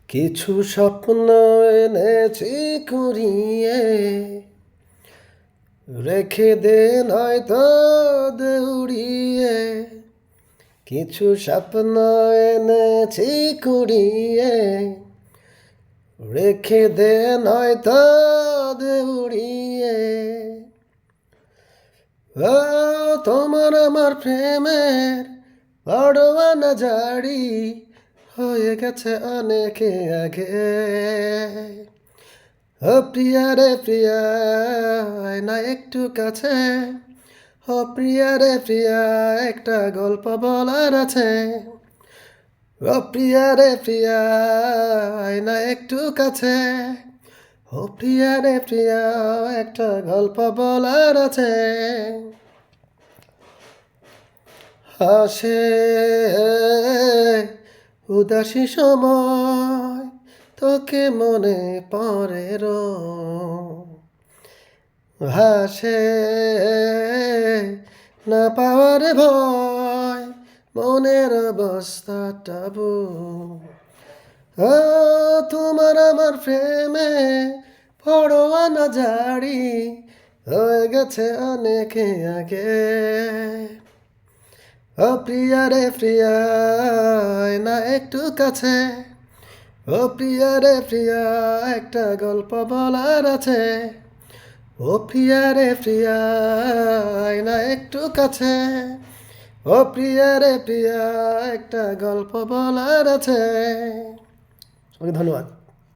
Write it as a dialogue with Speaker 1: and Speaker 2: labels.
Speaker 1: কিছু স্বপ্ন এনেছি কুড়িয়ে, রেখে দে নয়তো দৌড়িয়ে। কিছু স্বপ্ন এনেছি কুড়িয়ে, রেখে দে নয়তো দৌড়িয়ে। ও তোমার আমার প্রেমের পরোয়ানা জারি হয়ে গেছে অনেকে আগে। ও প্রিয়া রে প্রিয়া, আয় না একটু কাছে। ও প্রিয়া রে প্রিয়া, একটা গল্প বলার আছে। ও প্রিয়া রে প্রিয়া, আয় না একটু কাছে। ও প্রিয়া রে প্রিয়া, একটা গল্প বলার আছে। হাসে উদাসী সময়, তোকে মনে পড়ে হাসে না পাওয়ার ভয়, মনের অবস্থাটা তোমার আমার প্রেমে পরোয়ানা জারি হয়ে গেছে অনেকে আগে। ও প্রিয়া রে প্রিয়া, আয় না একটু কাছে। ও প্রিয়া রে প্রিয়া, একটা গল্প বলার আছে। ও প্রিয়া রে প্রিয়া, আয় না একটু কাছে। ও প্রিয়া রে প্রিয়া, একটা গল্প বলার আছে। ধন্যবাদ।